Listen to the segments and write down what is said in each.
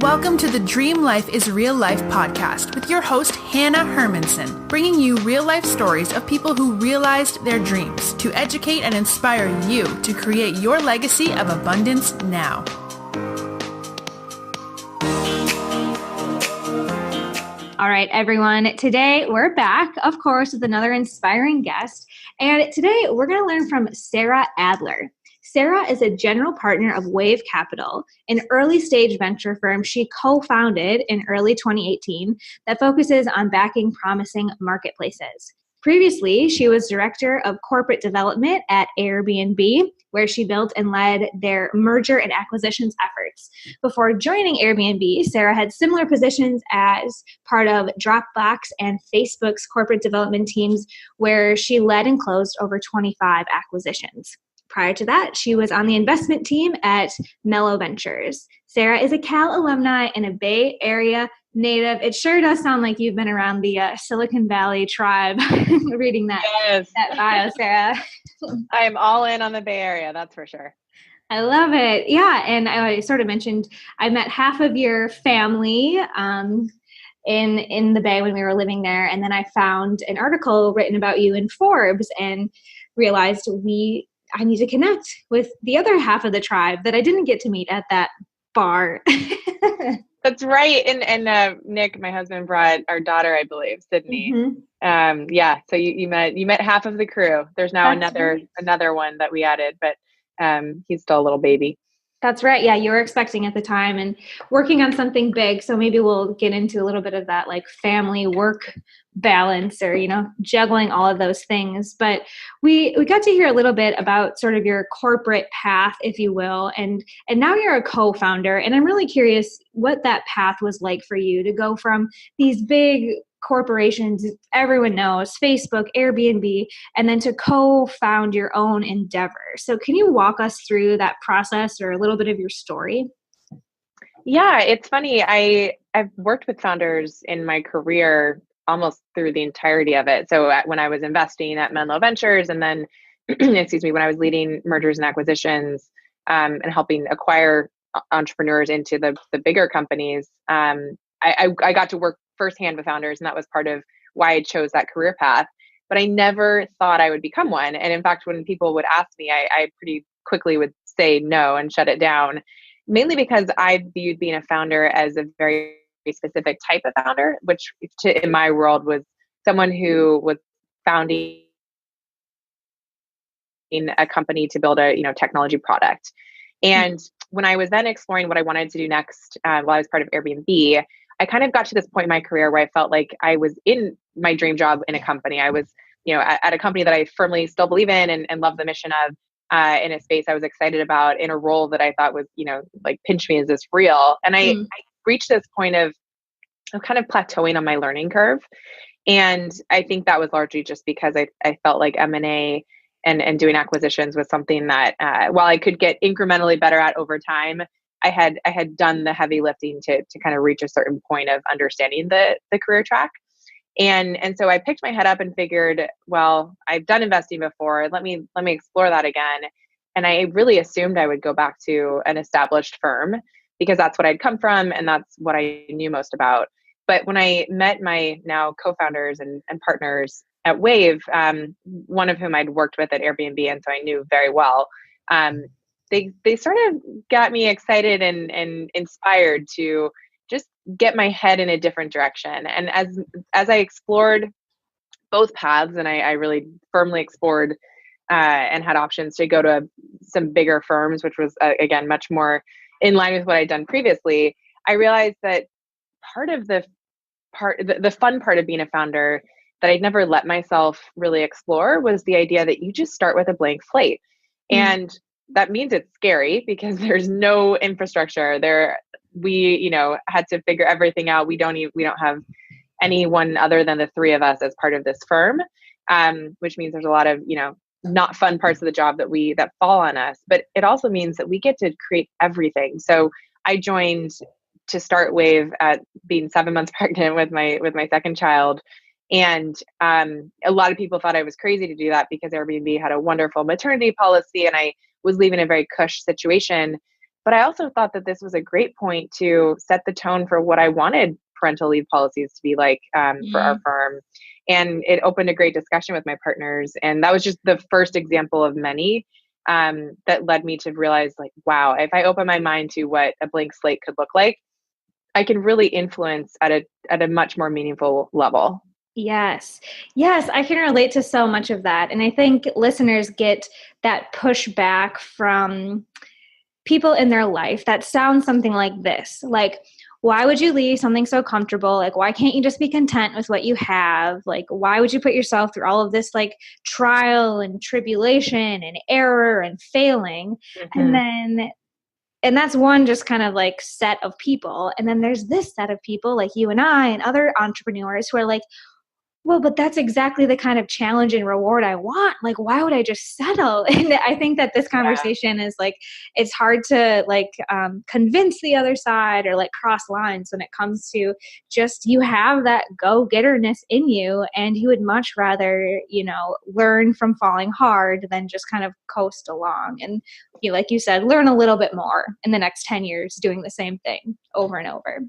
Welcome to the Dream Life is Real Life podcast with your host, Hannah Hermanson, bringing you real life stories of people who realized their dreams to educate and inspire you to create your legacy of abundance now. All right, everyone. Today we're back, of course, with another inspiring guest. And today we're going to learn from Sara Adler. Sara is a general partner of Wave Capital, an early stage venture firm she co-founded in early 2018 that focuses on backing promising marketplaces. Previously, she was director of corporate development at Airbnb, where she built and led their merger and acquisitions efforts. Before joining Airbnb, Sara had similar positions as part of Dropbox and Facebook's corporate development teams, where she led and closed over 25 acquisitions. Prior to that, she was on the investment team at Mello Ventures. Sara is a Cal alumni and a Bay Area native. It sure does sound like you've been around the Silicon Valley tribe reading that, yes. that bio, Sara. I am all in on the Bay Area, that's for sure. I love it. Yeah, and I sort of mentioned I met half of your family in the Bay when we were living there, and then I found an article written about you in Forbes and realized I need to connect with the other half of the tribe that I didn't get to meet at that bar. That's right. And Nick, my husband, brought our daughter, I believe, Sydney. Mm-hmm. So you met half of the crew. There's now another one that we added, but he's still a little baby. That's right. Yeah, you were expecting at the time and working on something big. So maybe we'll get into a little bit of that, like family work balance or, juggling all of those things. But we got to hear a little bit about sort of your corporate path, if you will. And now you're a co-founder. And I'm really curious what that path was like for you to go from these big corporations everyone knows, Facebook, Airbnb, and then to co-found your own endeavor. So can you walk us through that process or a little bit of your story? Yeah, it's funny. I've worked with founders in my career almost through the entirety of it. So when I was investing at Menlo Ventures and then, when I was leading mergers and acquisitions and helping acquire entrepreneurs into the bigger companies, I got to work firsthand with founders, and that was part of why I chose that career path. But I never thought I would become one. And in fact, when people would ask me, I pretty quickly would say no and shut it down, mainly because I viewed being a founder as a very specific type of founder, which in my world was someone who was founding in a company to build a technology product. And when I was then exploring what I wanted to do next, while I was part of Airbnb, I kind of got to this point in my career where I felt like I was in my dream job in a company. I was, at a company that I firmly still believe in and love the mission of, in a space I was excited about, in a role that I thought was, like pinch me, is this real? And I reached this point of kind of plateauing on my learning curve. And I think that was largely just because I felt like M&A and doing acquisitions was something that, while I could get incrementally better at over time, I had done the heavy lifting to kind of reach a certain point of understanding the career track. And so I picked my head up and figured, well, I've done investing before. Let me explore that again. And I really assumed I would go back to an established firm because that's what I'd come from and that's what I knew most about. But when I met my now co-founders and partners at Wave, one of whom I'd worked with at Airbnb, and so I knew very well, they sort of got me excited and inspired to just get my head in a different direction. And as I explored both paths, and I really firmly explored and had options to go to some bigger firms, which was again much more in line with what I'd done previously, I realized that part of the fun part of being a founder that I'd never let myself really explore was the idea that you just start with a blank slate. And that means it's scary because there's no infrastructure there. We, had to figure everything out. We don't have anyone other than the three of us as part of this firm, which means there's a lot of, not fun parts of the job that fall on us. But it also means that we get to create everything. So I joined to start Wave at being 7 months pregnant with my second child. And a lot of people thought I was crazy to do that because Airbnb had a wonderful maternity policy and I was leaving a very cush situation. But I also thought that this was a great point to set the tone for what I wanted parental leave policies to be like for our firm. And it opened a great discussion with my partners. And that was just the first example of many that led me to realize like, wow, if I open my mind to what a blank slate could look like, I can really influence at a much more meaningful level. Yes. Yes, I can relate to so much of that. And I think listeners get that pushback from people in their life that sounds something like this. Like, why would you leave something so comfortable? Like, why can't you just be content with what you have? Like, why would you put yourself through all of this like trial and tribulation and error and failing? Mm-hmm. And that's one just kind of like set of people. And then there's this set of people like you and I and other entrepreneurs who are like, well, but that's exactly the kind of challenge and reward I want. Like, why would I just settle? And I think that this conversation is like, it's hard to like convince the other side or like cross lines when it comes to just you have that go-getterness in you and you would much rather, learn from falling hard than just kind of coast along. And like you said, learn a little bit more in the next 10 years doing the same thing over and over.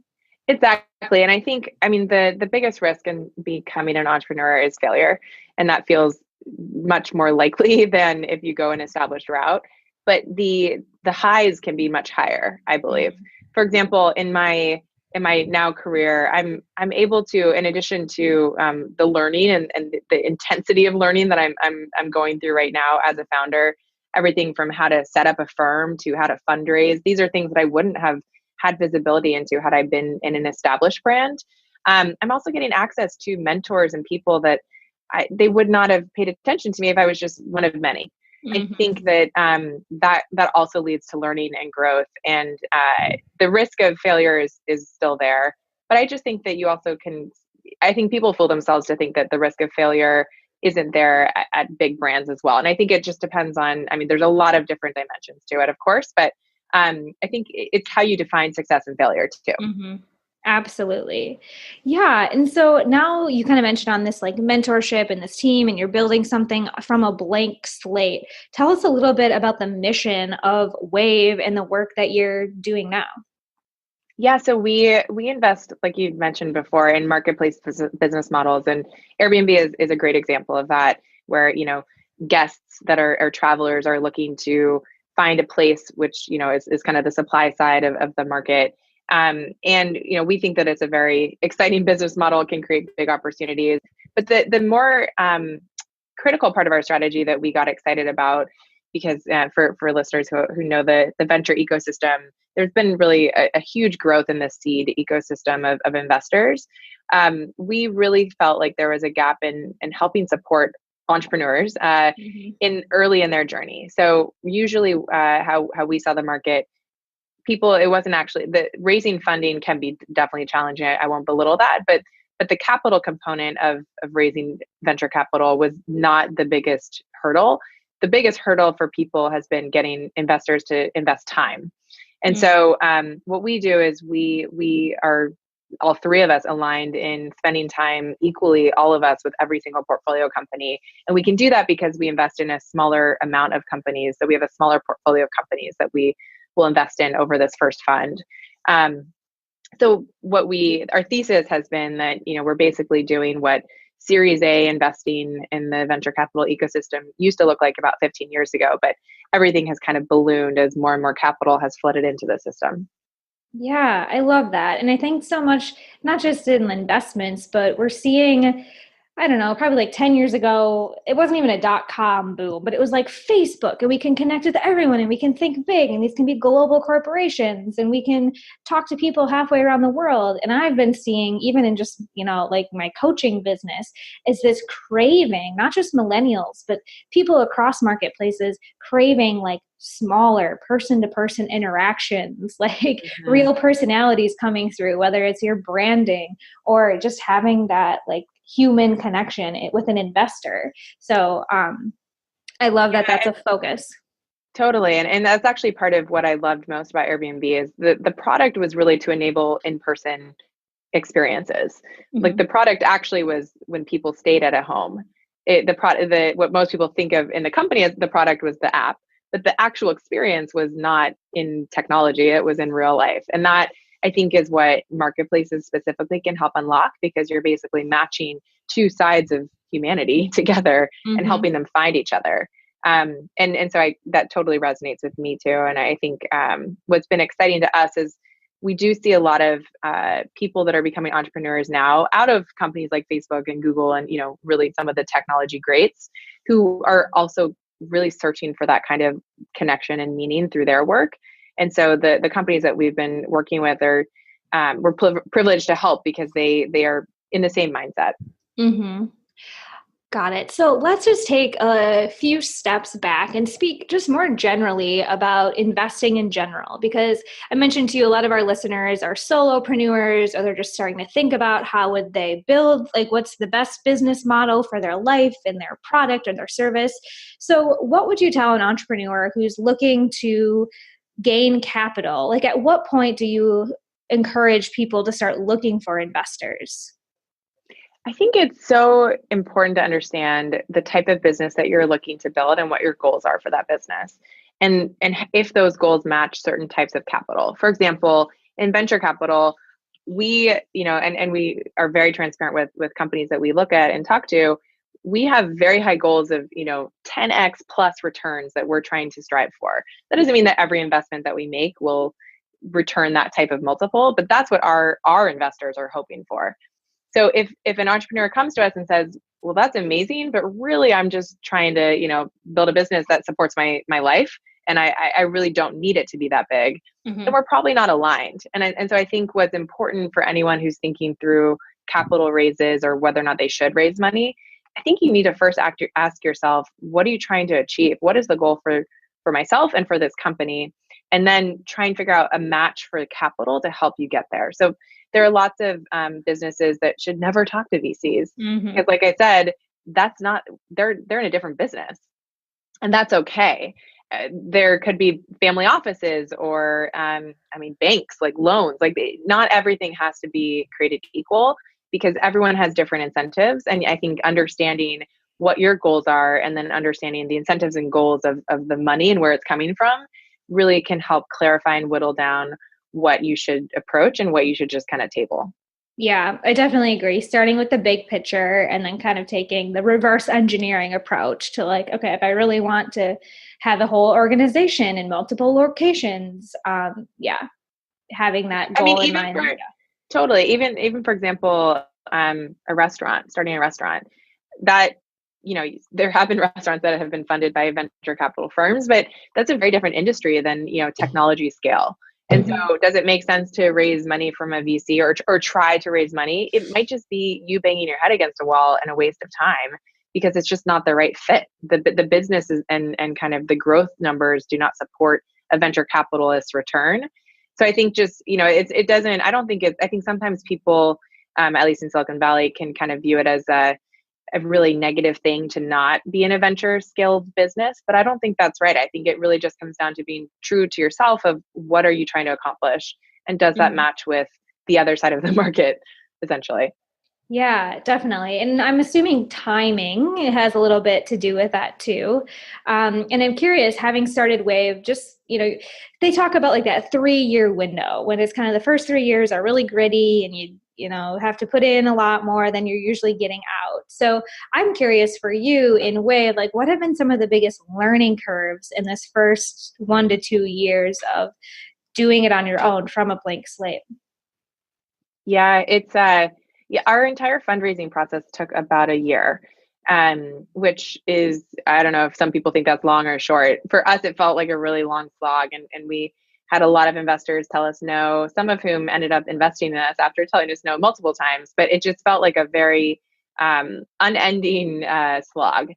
Exactly. And I think, the biggest risk in becoming an entrepreneur is failure. And that feels much more likely than if you go an established route. But the highs can be much higher, I believe. For example, in my now career, I'm able to, in addition to the learning and the intensity of learning that I'm going through right now as a founder, everything from how to set up a firm to how to fundraise. These are things that I wouldn't have had visibility into had I been in an established brand. I'm also getting access to mentors and people that they would not have paid attention to me if I was just one of many. I think that that also leads to learning and growth, and the risk of failure is still there. But I just think that you also can. I think people fool themselves to think that the risk of failure isn't there at big brands as well. And I think it just depends on. There's a lot of different dimensions to it, of course, but I think it's how you define success and failure too. Mm-hmm. Absolutely. Yeah. And so now you kind of mentioned on this like mentorship and this team and you're building something from a blank slate. Tell us a little bit about the mission of Wave and the work that you're doing now. Yeah, so we invest, like you mentioned before, in marketplace business models, and Airbnb is a great example of that, where guests that are travelers are looking to find a place which is kind of the supply side of the market, and we think that it's a very exciting business model, can create big opportunities. But the more critical part of our strategy that we got excited about, because for listeners who know the venture ecosystem, there's been really a huge growth in the seed ecosystem of investors. We really felt like there was a gap in helping support entrepreneurs in early in their journey. So usually how we saw the market, it wasn't actually the raising funding can be definitely challenging. I won't belittle that, but the capital component of raising venture capital was not the biggest hurdle. The biggest hurdle for people has been getting investors to invest time. And so what we do is we are, all three of us, aligned in spending time equally, all of us, with every single portfolio company. And we can do that because we invest in a smaller amount of companies. So we have a smaller portfolio of companies that we will invest in over this first fund. So our thesis has been that, we're basically doing what Series A investing in the venture capital ecosystem used to look like about 15 years ago, but everything has kind of ballooned as more and more capital has flooded into the system. Yeah, I love that. And I think so much, not just in investments, but we're seeing, I don't know, probably like 10 years ago, it wasn't even a .com boom, but it was like Facebook, and we can connect with everyone and we can think big, and these can be global corporations, and we can talk to people halfway around the world. And I've been seeing, even in just, like my coaching business, is this craving, not just millennials, but people across marketplaces craving like smaller person-to-person interactions, like real personalities coming through, whether it's your branding or just having that like human connection with an investor. So I love that that's a focus. Totally. And that's actually part of what I loved most about Airbnb is the product was really to enable in-person experiences. Like the product actually was when people stayed at a home. What most people think of in the company as the product was the app. but the actual experience was not in technology. It was in real life. And that, I think, is what marketplaces specifically can help unlock, because you're basically matching two sides of humanity together and helping them find each other. And so that totally resonates with me too. And I think what's been exciting to us is we do see a lot of people that are becoming entrepreneurs now out of companies like Facebook and Google and, really some of the technology greats, who are also really searching for that kind of connection and meaning through their work. And so the companies that we've been working with are, we're privileged to help because they are in the same mindset. Mm-hmm. Got it. So let's just take a few steps back and speak just more generally about investing in general, because I mentioned to you, a lot of our listeners are solopreneurs, or they're just starting to think about how would they build, like what's the best business model for their life and their product or their service. So what would you tell an entrepreneur who's looking to gain capital? Like at what point do you encourage people to start looking for investors? I think it's so important to understand the type of business that you're looking to build and what your goals are for that business. And if those goals match certain types of capital. For example, in venture capital, we, and we are very transparent with companies that we look at and talk to. We have very high goals of, 10x plus returns that we're trying to strive for. That doesn't mean that every investment that we make will return that type of multiple, but that's what our investors are hoping for. So if an entrepreneur comes to us and says, well, that's amazing, but really I'm just trying to, build a business that supports my life, and I really don't need it to be that big, then we're probably not aligned. And so I think what's important for anyone who's thinking through capital raises or whether or not they should raise money, I think you need to first ask yourself, what are you trying to achieve? What is the goal for myself and for this company? And then try and figure out a match for capital to help you get there. So there are lots of businesses that should never talk to VCs because, like I said, they're in a different business, and that's okay. There could be family offices or, banks, like loans. Like not everything has to be created equal because everyone has different incentives. And I think understanding what your goals are and then understanding the incentives and goals of the money and where it's coming from really can help clarify and whittle down what you should approach and what you should just kind of table. Yeah, I definitely agree. Starting with the big picture and then kind of taking the reverse engineering approach to like, okay, if I really want to have a whole organization in multiple locations, having that goal in mind. Totally. Even for example, starting a restaurant that, there have been restaurants that have been funded by venture capital firms, but that's a very different industry than, technology scale. And so does it make sense to raise money from a VC or try to raise money? It might just be you banging your head against a wall and a waste of time because it's just not the right fit. The businesses and kind of the growth numbers do not support a venture capitalist return. So I think just, I think sometimes people, at least in Silicon Valley, can kind of view it as a really negative thing to not be in a venture scaled business. But I don't think that's right. I think it really just comes down to being true to yourself of what are you trying to accomplish? And does that match with the other side of the market, essentially? Yeah, definitely. And I'm assuming timing has a little bit to do with that too. And I'm curious, having started Wave, just, they talk about like that 3-year window when it's kind of the first 3 years are really gritty and you have to put in a lot more than you're usually getting out. So I'm curious for you in Wave, like what have been some of the biggest learning curves in this first 1 to 2 years of doing it on your own from a blank slate? Yeah, it's our entire fundraising process took about a year, which is, I don't know if some people think that's long or short. For us, it felt like a really long slog, and we had a lot of investors tell us no, some of whom ended up investing in us after telling us no multiple times, but it just felt like a very unending slog.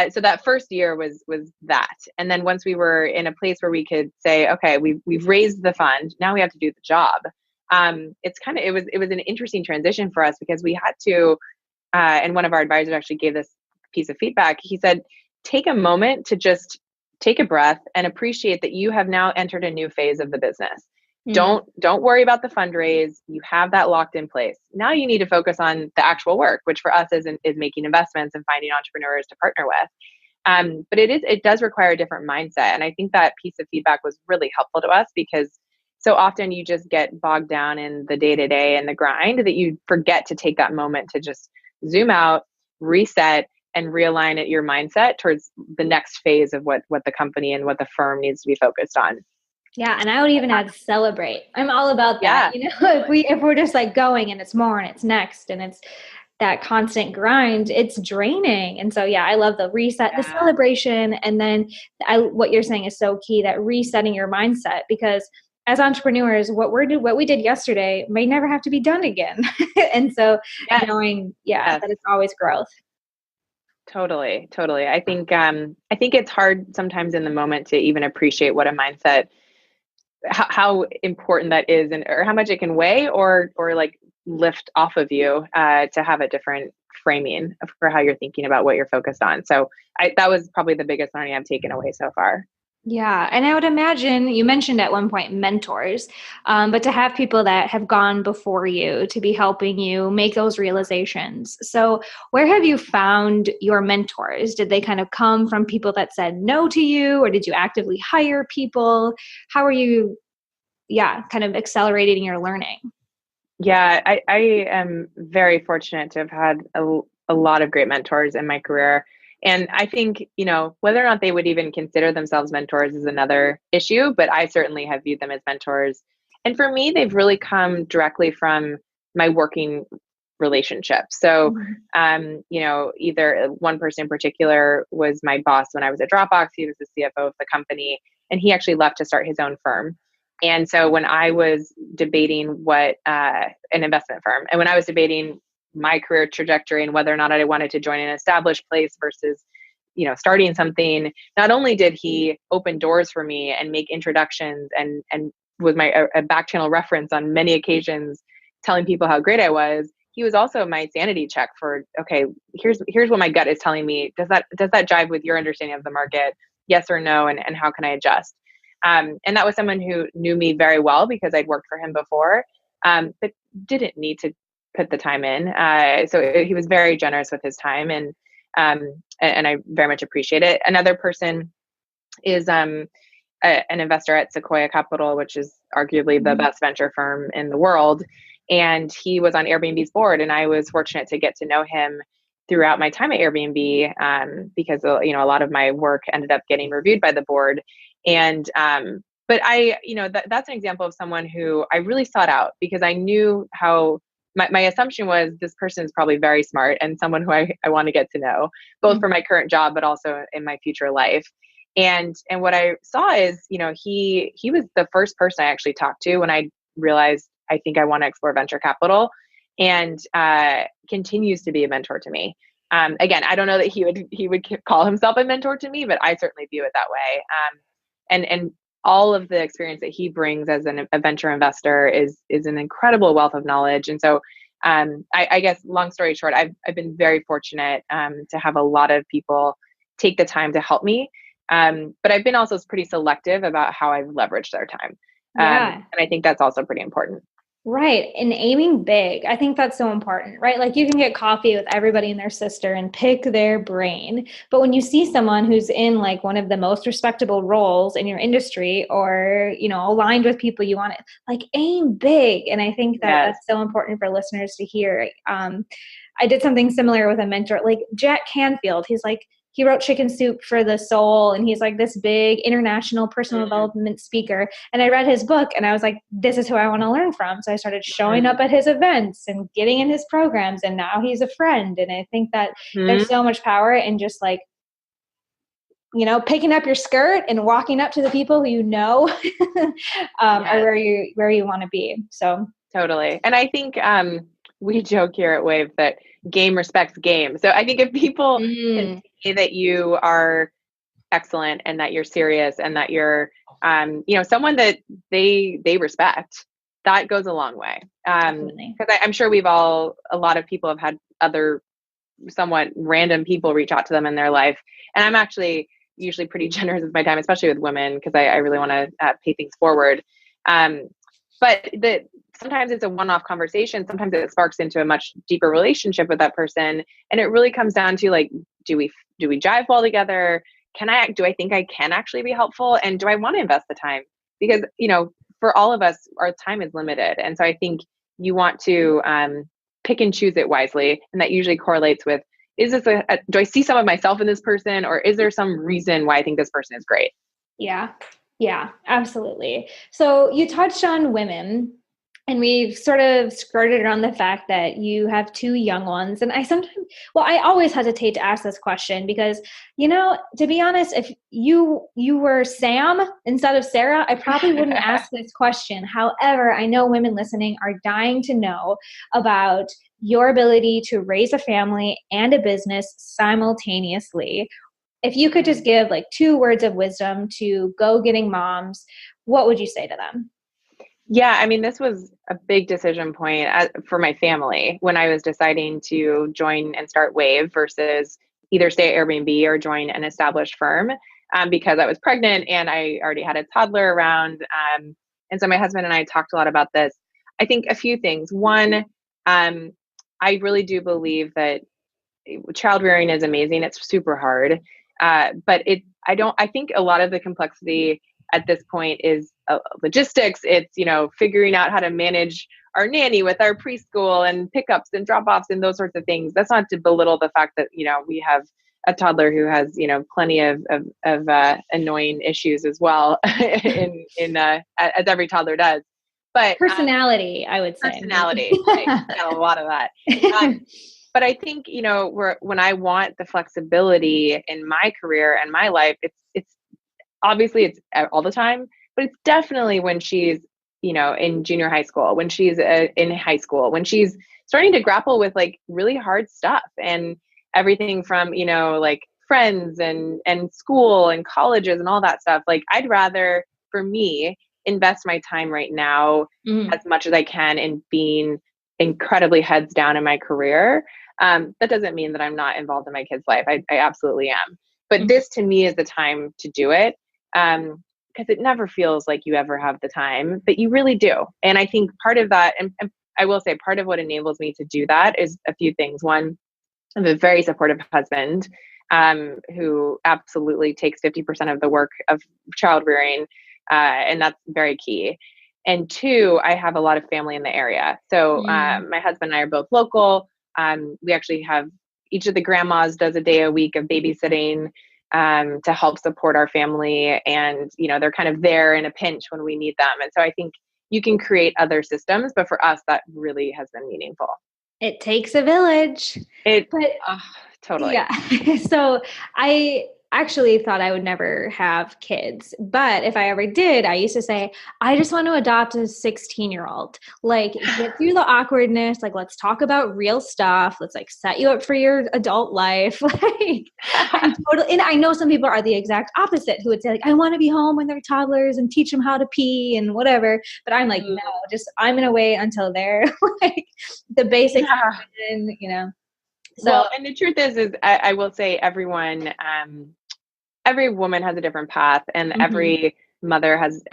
So that first year was that. And then once we were in a place where we could say, okay, we've raised the fund, now we have to do the job. It was an interesting transition for us because we had to, and one of our advisors actually gave this piece of feedback. He said, take a moment to just take a breath and appreciate that you have now entered a new phase of the business. Don't worry about the fundraise. You have that locked in place. Now you need to focus on the actual work, which for us is making investments and finding entrepreneurs to partner with. But it does require a different mindset. And I think that piece of feedback was really helpful to us because so often you just get bogged down in the day-to-day and the grind that you forget to take that moment to just zoom out, reset, and realign your mindset towards the next phase of what the company and what the firm needs to be focused on. Yeah. And I would even add celebrate. I'm all about that. Yeah, If we're just like going and it's more and it's next and it's that constant grind, it's draining. And so, yeah, I love the reset, the celebration. And then what you're saying is so key, that resetting your mindset, because as entrepreneurs, what we did yesterday may never have to be done again. And so knowing, that it's always growth. Totally. I think it's hard sometimes in the moment to even appreciate what a mindset, how important that is, and or how much it can weigh or like lift off of you to have a different framing for how you're thinking about what you're focused on. So that was probably the biggest learning I've taken away so far. Yeah. And I would imagine you mentioned at one point mentors, but to have people that have gone before you to be helping you make those realizations. So where have you found your mentors? Did they kind of come from people that said no to you, or did you actively hire people? How are you, kind of accelerating your learning? Yeah, I am very fortunate to have had a lot of great mentors in my career. And I think, whether or not they would even consider themselves mentors is another issue, but I certainly have viewed them as mentors. And for me, they've really come directly from my working relationship. So, either one person in particular was my boss when I was at Dropbox. He was the CFO of the company, and he actually left to start his own firm. And so when I was debating what an investment firm, and when I was debating my career trajectory and whether or not I wanted to join an established place versus, starting something, not only did he open doors for me and make introductions and was a back channel reference on many occasions, telling people how great I was, he was also my sanity check for, okay, here's what my gut is telling me. Does that jive with your understanding of the market? Yes or no? And how can I adjust? And that was someone who knew me very well because I'd worked for him before, but didn't need to put the time in. So he was very generous with his time, and I very much appreciate it. Another person is an investor at Sequoia Capital, which is arguably the best venture firm in the world. And he was on Airbnb's board, and I was fortunate to get to know him throughout my time at Airbnb, because a lot of my work ended up getting reviewed by the board. And but that's an example of someone who I really sought out because I knew how my assumption was this person is probably very smart and someone who I want to get to know, both for my current job, but also in my future life. And what I saw is, he was the first person I actually talked to when I realized I think I want to explore venture capital, and continues to be a mentor to me. Again, I don't know that he would call himself a mentor to me, but I certainly view it that way. And all of the experience that he brings as a venture investor is an incredible wealth of knowledge. And so, I guess, long story short, I've been very fortunate to have a lot of people take the time to help me. But I've been also pretty selective about how I've leveraged their time. And I think that's also pretty important. Right. And aiming big. I think that's so important, right? Like you can get coffee with everybody and their sister and pick their brain. But when you see someone who's in like one of the most respectable roles in your industry or, aligned with people you want to like aim big. And I think that that's so important for listeners to hear. I did something similar with a mentor, like Jack Canfield. He wrote Chicken Soup for the Soul, and he's like this big international personal development speaker. And I read his book and I was like, this is who I want to learn from. So I started showing up at his events and getting in his programs, and now he's a friend. And I think that there's so much power in just like, picking up your skirt and walking up to the people who are where you want to be. So totally. And I think we joke here at Wave that game respects game. So I think if people can see that you are excellent and that you're serious and that you're, someone that they respect, that goes a long way. Because I'm sure a lot of people have had other somewhat random people reach out to them in their life. And I'm actually usually pretty generous with my time, especially with women, because I really want to pay things forward. But sometimes it's a one-off conversation. Sometimes it sparks into a much deeper relationship with that person. And it really comes down to like, do we jive well together? Do I think I can actually be helpful? And do I want to invest the time? Because, for all of us, our time is limited. And so I think you want to pick and choose it wisely. And that usually correlates with, is this do I see some of myself in this person, or is there some reason why I think this person is great? Yeah. Yeah, absolutely. So you touched on women, and we've sort of skirted around the fact that you have 2 young ones. And I always hesitate to ask this question because, to be honest, if you were Sam instead of Sarah, I probably wouldn't ask this question. However, I know women listening are dying to know about your ability to raise a family and a business simultaneously. If you could just give like 2 words of wisdom to go-getting moms, what would you say to them? Yeah, I mean, this was a big decision point for my family when I was deciding to join and start Wave versus either stay at Airbnb or join an established firm, because I was pregnant and I already had a toddler around. And so my husband and I talked a lot about this. I think a few things. One, I really do believe that child rearing is amazing. It's super hard. But I think a lot of the complexity at this point is logistics. It's, figuring out how to manage our nanny with our preschool and pickups and drop-offs and those sorts of things. That's not to belittle the fact that, we have a toddler who has, plenty of annoying issues as well as every toddler does. But personality, I would say. Personality. Right? Got a lot of that. But I think, when I want the flexibility in my career and my life, it's obviously it's all the time, but it's definitely when she's, in junior high school, when she's in high school, when she's starting to grapple with like really hard stuff and everything from, like friends and school and colleges and all that stuff. Like I'd rather, for me, invest my time right now as much as I can in being incredibly heads down in my career. That doesn't mean that I'm not involved in my kid's life. I absolutely am. But this to me is the time to do it. Because it never feels like you ever have the time, but you really do. And I think part of that, and I will say part of what enables me to do that is a few things. One, I have a very supportive husband, who absolutely takes 50% of the work of child rearing. And that's very key. And 2, I have a lot of family in the area. So my husband and I are both local. We actually have each of the grandmas does a day a week of babysitting to help support our family. And, they're kind of there in a pinch when we need them. And so I think you can create other systems, but for us, that really has been meaningful. It takes a village. Totally. Yeah. So I actually thought I would never have kids, but if I ever did, I used to say, I just want to adopt a 16-year-old, like get through the awkwardness. Like, let's talk about real stuff. Let's like set you up for your adult life. And I know some people are the exact opposite who would say like, I want to be home when they're toddlers and teach them how to pee and whatever. But I'm like, no, I'm going to wait until they're like the basics, So, well, and the truth is I will say everyone, every woman has a different path, and every mother has,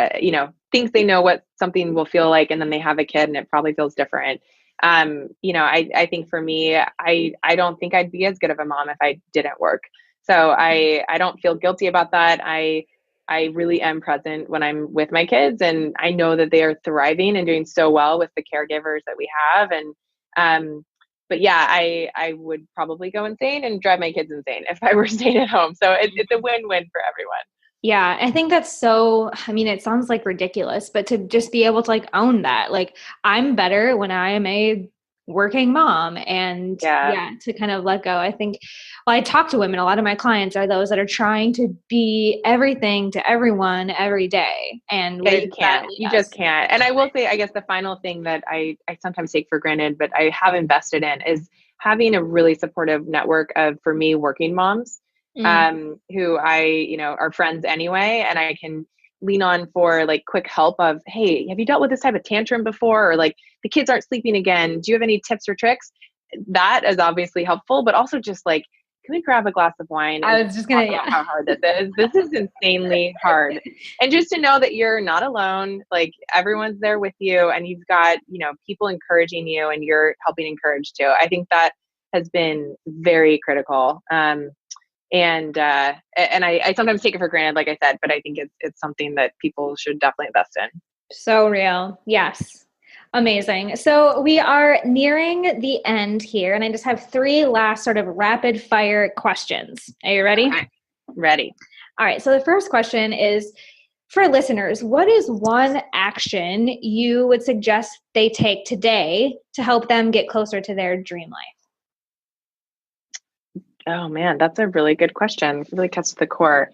thinks they know what something will feel like, and then they have a kid and it probably feels different. I think for me, I don't think I'd be as good of a mom if I didn't work. So I don't feel guilty about that. I really am present when I'm with my kids, and I know that they are thriving and doing so well with the caregivers that we have. And, but yeah, I would probably go insane and drive my kids insane if I were staying at home. So it's a win-win for everyone. Yeah, I think that's it sounds like ridiculous, but to just be able to like own that, like I'm better when I am a working mom, and to kind of let go. I think, I talk to women, a lot of my clients are those that are trying to be everything to everyone every day. And you can't, you just can't. And I will say, I guess the final thing that I sometimes take for granted, but I have invested in, is having a really supportive network of, for me, working moms, who are friends anyway. And I can lean on for like quick help of, hey, have you dealt with this type of tantrum before? Or like the kids aren't sleeping again. Do you have any tips or tricks? That is obviously helpful, but also just like can we grab a glass of wine I and was just gonna, talk about how hard this is? This is insanely hard. And just to know that you're not alone, like everyone's there with you and you've got, people encouraging you and you're helping encourage too. I think that has been very critical. And I sometimes take it for granted, like I said, but I think it's something that people should definitely invest in. So real. Yes. Amazing. So we are nearing the end here, and I just have 3 last sort of rapid fire questions. Are you ready? Okay. Ready. All right. So the first question is for listeners, what is one action you would suggest they take today to help them get closer to their dream life? Oh man, that's a really good question. It really cuts to the core.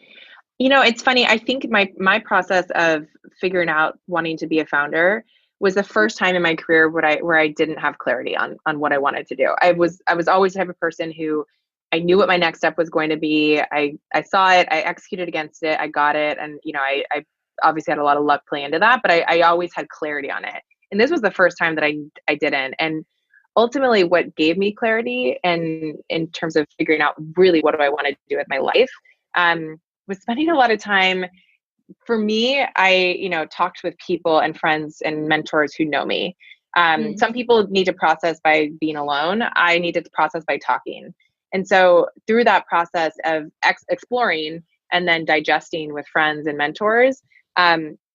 It's funny. I think my process of figuring out wanting to be a founder was the first time in my career where I didn't have clarity on what I wanted to do. I was always the type of person who I knew what my next step was going to be. I saw it, I executed against it, I got it, and I obviously had a lot of luck playing into that, but I always had clarity on it. And this was the first time that I didn't. And ultimately, what gave me clarity and in terms of figuring out really what do I want to do with my life, was spending a lot of time. For me, I talked with people and friends and mentors who know me. Some people need to process by being alone. I needed to process by talking. And so through that process of exploring and then digesting with friends and mentors,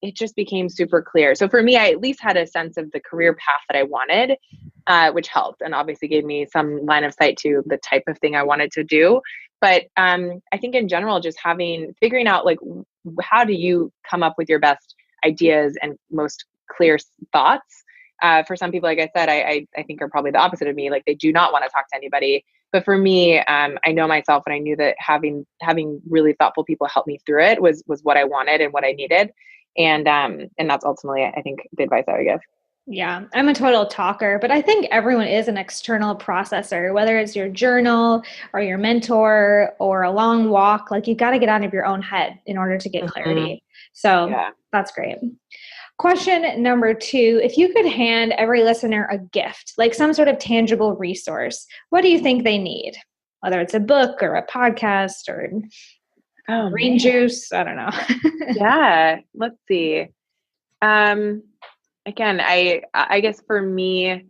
it just became super clear. So for me, I at least had a sense of the career path that I wanted, which helped and obviously gave me some line of sight to the type of thing I wanted to do. But I think in general, just figuring out like, how do you come up with your best ideas and most clear thoughts? For some people, like I said, I think are probably the opposite of me. Like they do not want to talk to anybody. But for me, I know myself, and I knew that having really thoughtful people help me through it was what I wanted and what I needed. And that's ultimately, I think, the advice I would give. Yeah, I'm a total talker, but I think everyone is an external processor, whether it's your journal or your mentor or a long walk. Like you got to get out of your own head in order to get clarity. So That's great. Question number 2, if you could hand every listener a gift, like some sort of tangible resource, what do you think they need? Whether it's a book or a podcast or green juice, I don't know. Yeah, let's see. Again, I guess for me,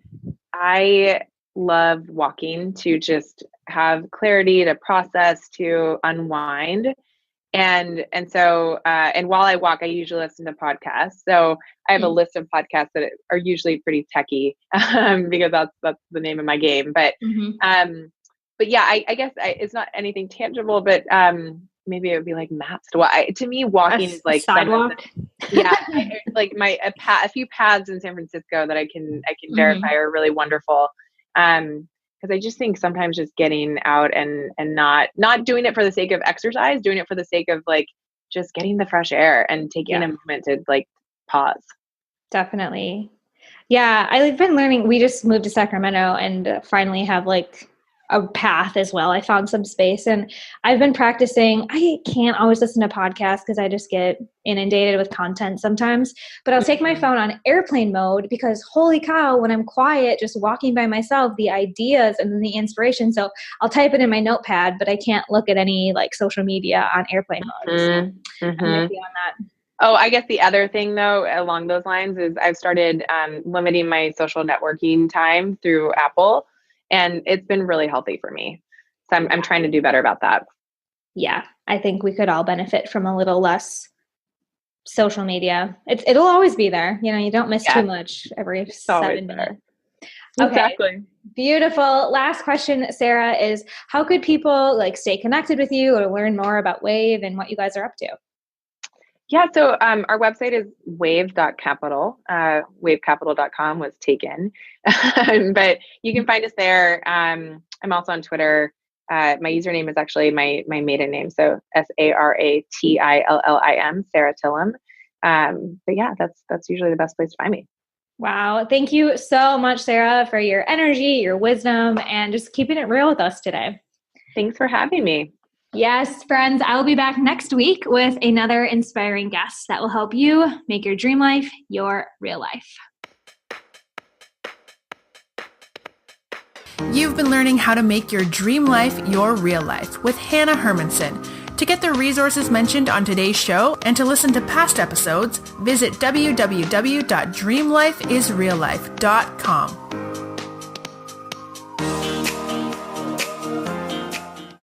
I love walking to just have clarity, to process, to unwind. And so while I walk, I usually listen to podcasts. So I have a list of podcasts that are usually pretty techy, because that's the name of my game. But yeah, I guess it's not anything tangible, but maybe it would be like maps. To me, walking is like sidewalk. Like a few paths in San Francisco that I can verify are really wonderful. Because I just think sometimes just getting out and not doing it for the sake of exercise, doing it for the sake of like just getting the fresh air and taking a moment to like pause. Definitely. Yeah, I've been learning. We just moved to Sacramento and finally have like a path as well. I found some space and I've been practicing. I can't always listen to podcasts because I just get inundated with content sometimes, but I'll take my phone on airplane mode because holy cow, when I'm quiet, just walking by myself, the ideas and the inspiration. So I'll type it in my notepad, but I can't look at any like social media on airplane mode. So I'm with you on that. Oh, I guess the other thing though, along those lines is I've started limiting my social networking time through Apple. And it's been really healthy for me. So I'm trying to do better about that. Yeah, I think we could all benefit from a little less social media. It'll always be there. You don't miss too much every 7 minutes. Okay. Exactly. Beautiful. Last question, Sara, is how could people like stay connected with you or learn more about Wave and what you guys are up to? Yeah, so our website is wave.capital. Wavecapital.com was taken, but you can find us there. I'm also on Twitter. My username is actually my maiden name, so SaraTillim, Sara Tillim. But yeah, that's usually the best place to find me. Wow. Thank you so much, Sara, for your energy, your wisdom, and just keeping it real with us today. Thanks for having me. Yes, friends, I will be back next week with another inspiring guest that will help you make your dream life your real life. You've been learning how to make your dream life your real life with Hannah Hermanson. To get the resources mentioned on today's show and to listen to past episodes, visit www.dreamlifeisreallife.com.